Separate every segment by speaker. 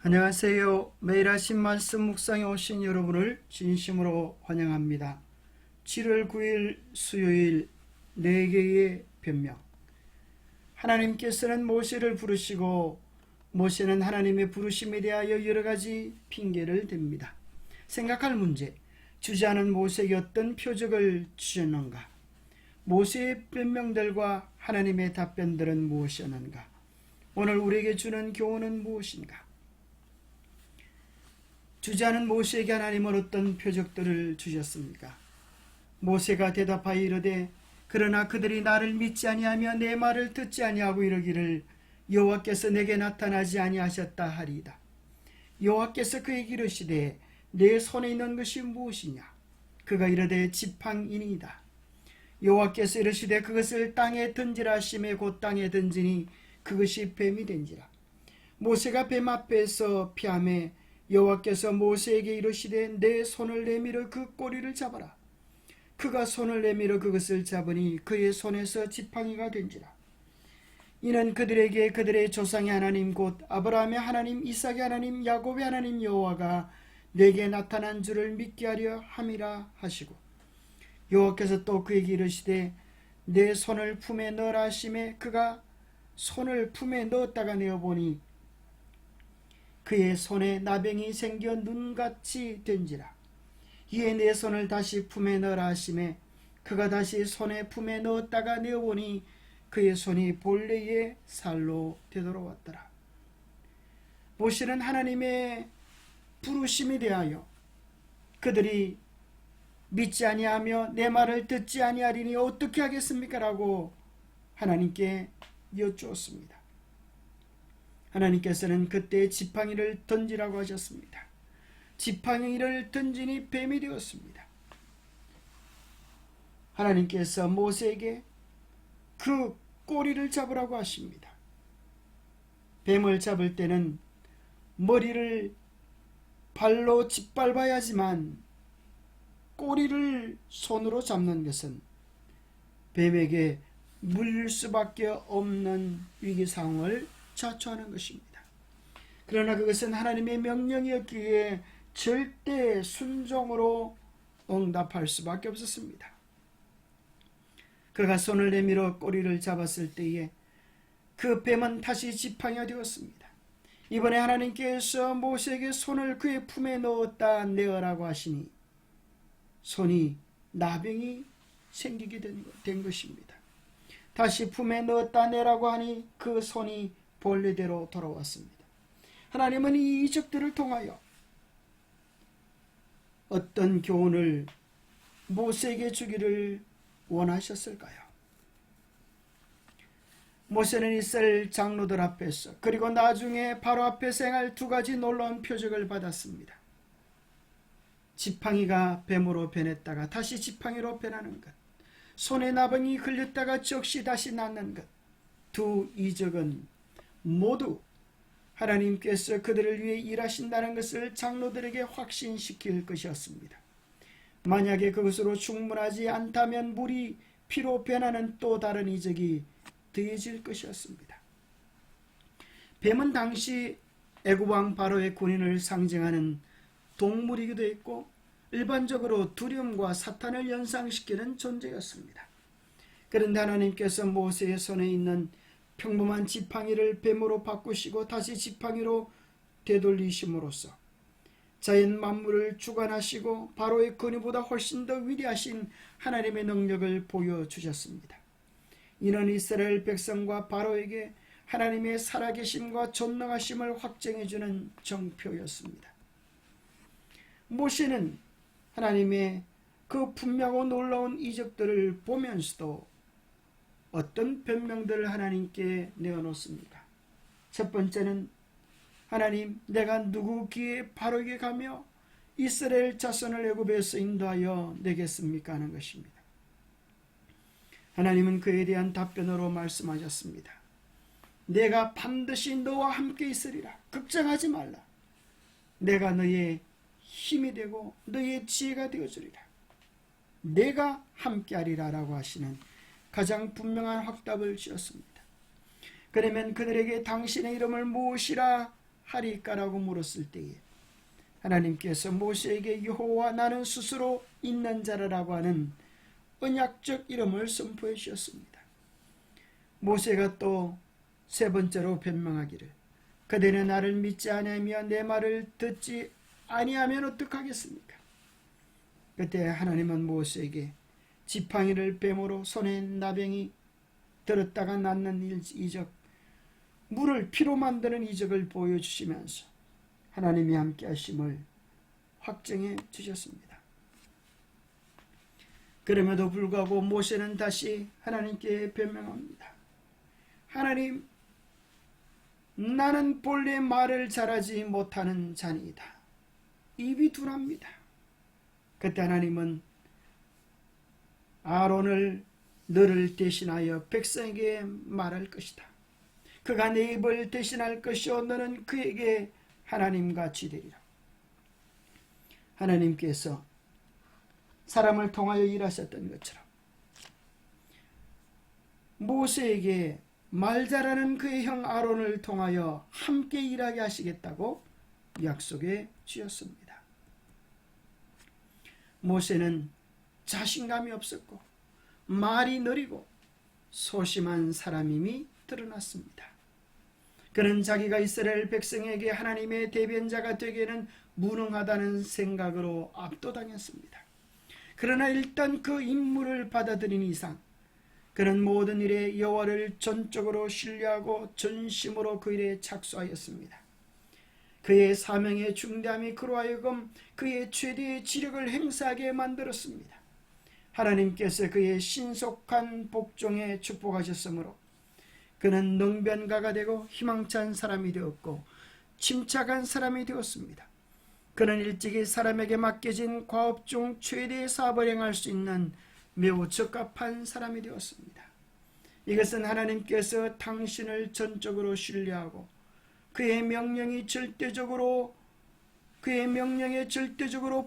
Speaker 1: 안녕하세요. 매일 아침 말씀 묵상에 오신 여러분을 진심으로 환영합니다. 7월 9일 수요일 4개의 변명. 하나님께서는 모세를 부르시고 모세는 하나님의 부르심에 대하여 여러 가지 핑계를 댑니다. 생각할 문제. 주자는 모세에게 어떤 표적을 주셨는가? 모세의 변명들과 하나님의 답변들은 무엇이었는가? 오늘 우리에게 주는 교훈은 무엇인가? 주자는 모세에게 하나님은 어떤 표적들을 주셨습니까? 모세가 대답하여 이르되 그러나 그들이 나를 믿지 아니하며 내 말을 듣지 아니하고 이르기를 여호와께서 내게 나타나지 아니하셨다 하리이다. 여호와께서 그에게 이르시되 내 손에 있는 것이 무엇이냐? 그가 이르되 지팡이니이다. 여호와께서 이르시되 그것을 땅에 던지라 하시매 곧 땅에 던지니 그것이 뱀이 된지라. 모세가 뱀 앞에서 피하매 여호와께서 모세에게 이르시되 내 손을 내밀어 그 꼬리를 잡아라. 그가 손을 내밀어 그것을 잡으니 그의 손에서 지팡이가 된지라. 이는 그들에게 그들의 조상의 하나님 곧 아브라함의 하나님 이삭의 하나님 야곱의 하나님 여호와가 내게 나타난 줄을 믿게 하려 함이라 하시고 여호와께서 또 그에게 이르시되 내 손을 품에 넣으라 하시매 그가 손을 품에 넣었다가 내어보니 그의 손에 나병이 생겨 눈같이 된지라. 이에 내 손을 다시 품에 넣으라 하시매 그가 다시 손에 품에 넣었다가 내어보니 그의 손이 본래의 살로 되돌아왔더라. 모세는 하나님의 부르심에 대하여 그들이 믿지 아니하며 내 말을 듣지 아니하리니 어떻게 하겠습니까? 라고 하나님께 여쭈었습니다. 하나님께서는 그때 지팡이를 던지라고 하셨습니다. 지팡이를 던지니 뱀이 되었습니다. 하나님께서 모세에게 그 꼬리를 잡으라고 하십니다. 뱀을 잡을 때는 머리를 발로 짓밟아야지만 꼬리를 손으로 잡는 것은 뱀에게 물릴 수밖에 없는 위기 상황을 자초하는 것입니다. 그러나 그것은 하나님의 명령이었기에 절대 순종으로 응답할 수밖에 없었습니다. 그가 손을 내밀어 꼬리를 잡았을 때에 그 뱀은 다시 지팡이가 되었습니다. 이번에 하나님께서 모세에게 손을 그의 품에 넣었다 내어라고 하시니 손이 나병이 생기게 된 것입니다. 다시 품에 넣었다 내라고 하니 그 손이 본래대로 돌아왔습니다. 하나님은 이 이적들을 통하여 어떤 교훈을 모세에게 주기를 원하셨을까요? 모세는 이스라엘 장로들 앞에서 그리고 나중에 바로 앞에서 행할 두 가지 놀라운 표적을 받았습니다. 지팡이가 뱀으로 변했다가 다시 지팡이로 변하는 것, 손에 나병이 걸렸다가 즉시 다시 낫는 것, 두 이적은 모두 하나님께서 그들을 위해 일하신다는 것을 장로들에게 확신시킬 것이었습니다. 만약에 그것으로 충분하지 않다면 물이 피로 변하는 또 다른 이적이 더해질 것이었습니다. 뱀은 당시 애굽왕 바로의 군인을 상징하는 동물이기도 했고 일반적으로 두려움과 사탄을 연상시키는 존재였습니다. 그런데 하나님께서 모세의 손에 있는 평범한 지팡이를 뱀으로 바꾸시고 다시 지팡이로 되돌리심으로써 자연 만물을 주관하시고 바로의 권위보다 훨씬 더 위대하신 하나님의 능력을 보여주셨습니다. 이는 이스라엘 백성과 바로에게 하나님의 살아계심과 전능하심을 확증해주는 정표였습니다. 모세는 하나님의 그 분명하고 놀라운 이적들을 보면서도 어떤 변명들을 하나님께 내어놓습니까? 첫 번째는 하나님, 내가 누구 귀에 바로에게 가며 이스라엘 자손을 애굽에서 인도하여 내겠습니까? 하는 것입니다. 하나님은 그에 대한 답변으로 말씀하셨습니다. 내가 반드시 너와 함께 있으리라. 걱정하지 말라. 내가 너의 힘이 되고 너의 지혜가 되어주리라. 내가 함께하리라 라고 하시는 가장 분명한 확답을 지었습니다. 그러면 그들에게 당신의 이름을 무엇이라 하리까라고 물었을 때에 하나님께서 모세에게 여호와 나는 스스로 있는 자라라고 하는 언약적 이름을 선포해 주셨습니다. 모세가 또 세 번째로 변명하기를 그대는 나를 믿지 아니하며 내 말을 듣지 아니하면 어떡하겠습니까? 그때 하나님은 모세에게 지팡이를 뱀으로 손에 나병이 들었다가 낫는 이적, 물을 피로 만드는 이적을 보여주시면서 하나님이 함께 하심을 확증해 주셨습니다. 그럼에도 불구하고 모세는 다시 하나님께 변명합니다. 하나님, 나는 본래 말을 잘하지 못하는 자니이다. 입이 둔합니다. 그때 하나님은 아론을 너를 대신하여 백성에게 말할 것이다. 그가 내 입을 대신할 것이요 너는 그에게 하나님같이 되리라. 하나님께서 사람을 통하여 일하셨던 것처럼 모세에게 말 잘하는 그의 형 아론을 통하여 함께 일하게 하시겠다고 약속해 주셨습니다. 모세는 자신감이 없었고 말이 느리고 소심한 사람임이 드러났습니다. 그는 자기가 이스라엘 백성에게 하나님의 대변자가 되기에는 무능하다는 생각으로 압도당했습니다. 그러나 일단 그 임무를 받아들인 이상 그는 모든 일에 여호와를 전적으로 신뢰하고 전심으로 그 일에 착수하였습니다. 그의 사명의 중대함이 그로 하여금 그의 최대의 지력을 행사하게 만들었습니다. 하나님께서 그의 신속한 복종에 축복하셨으므로 그는 능변가가 되고 희망찬 사람이 되었고 침착한 사람이 되었습니다. 그는 일찍이 사람에게 맡겨진 과업 중 최대의 사업을 행할 수 있는 매우 적합한 사람이 되었습니다. 이것은 하나님께서 당신을 전적으로 신뢰하고 그의 명령에 절대적으로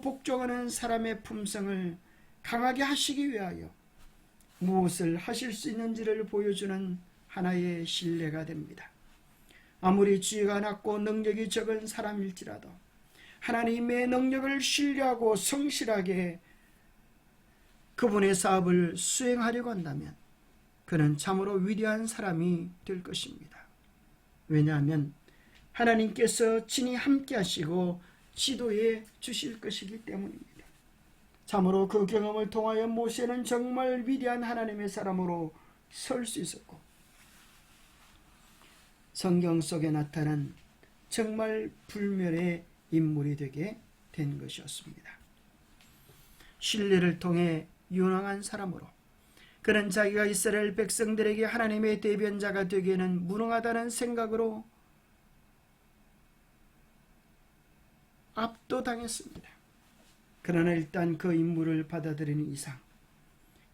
Speaker 1: 복종하는 사람의 품성을 강하게 하시기 위하여 무엇을 하실 수 있는지를 보여주는 하나의 신뢰가 됩니다. 아무리 지혜가 낮고 능력이 적은 사람일지라도 하나님의 능력을 신뢰하고 성실하게 그분의 사업을 수행하려고 한다면 그는 참으로 위대한 사람이 될 것입니다. 왜냐하면 하나님께서 친히 함께 하시고 지도해 주실 것이기 때문입니다. 참으로 그 경험을 통하여 모세는 정말 위대한 하나님의 사람으로 설 수 있었고 성경 속에 나타난 정말 불멸의 인물이 되게 된 것이었습니다. 신뢰를 통해 유능한 사람으로 그는 자기가 이스라엘 백성들에게 하나님의 대변자가 되기에는 무능하다는 생각으로 압도당했습니다. 그러나 일단 그 임무를 받아들이는 이상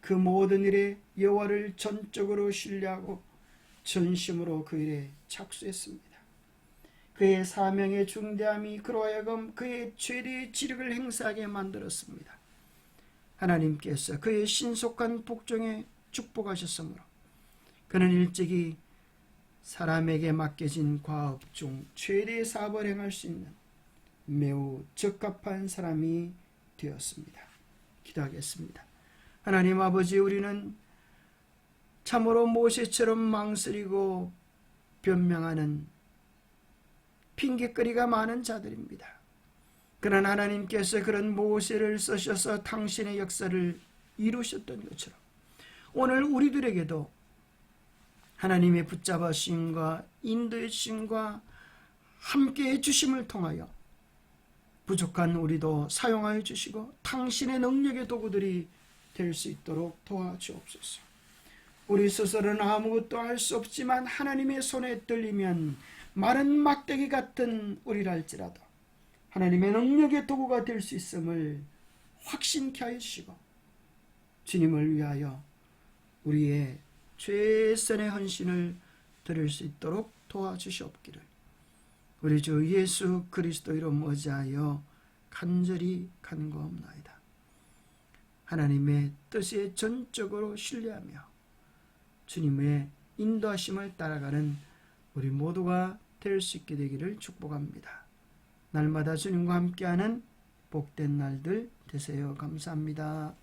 Speaker 1: 그 모든 일에 여호와를 전적으로 신뢰하고 전심으로 그 일에 착수했습니다. 그의 사명의 중대함이 그로 하여금 그의 최대의 지력을 행사하게 만들었습니다. 하나님께서 그의 신속한 복종에 축복하셨으므로 그는 일찍이 사람에게 맡겨진 과업 중 최대의 사업을 행할 수 있는 매우 적합한 사람이 되었습니다. 기도하겠습니다. 하나님 아버지, 우리는 참으로 모세처럼 망설이고 변명하는 핑계거리가 많은 자들입니다. 그러나 하나님께서 그런 모세를 쓰셔서 당신의 역사를 이루셨던 것처럼 오늘 우리들에게도 하나님의 붙잡으심과 인도해 주심과 함께해 주심을 통하여 부족한 우리도 사용하여 주시고 당신의 능력의 도구들이 될 수 있도록 도와주옵소서. 우리 스스로는 아무것도 할 수 없지만 하나님의 손에 들리면 마른 막대기 같은 우리랄지라도 하나님의 능력의 도구가 될 수 있음을 확신케 하여 주시고 주님을 위하여 우리의 최선의 헌신을 드릴 수 있도록 도와주시옵기를 우리 주 예수 그리스도 이름 의지하여 간절히 간구하옵나이다. 하나님의 뜻에 전적으로 신뢰하며 주님의 인도하심을 따라가는 우리 모두가 될 수 있게 되기를 축복합니다. 날마다 주님과 함께하는 복된 날들 되세요. 감사합니다.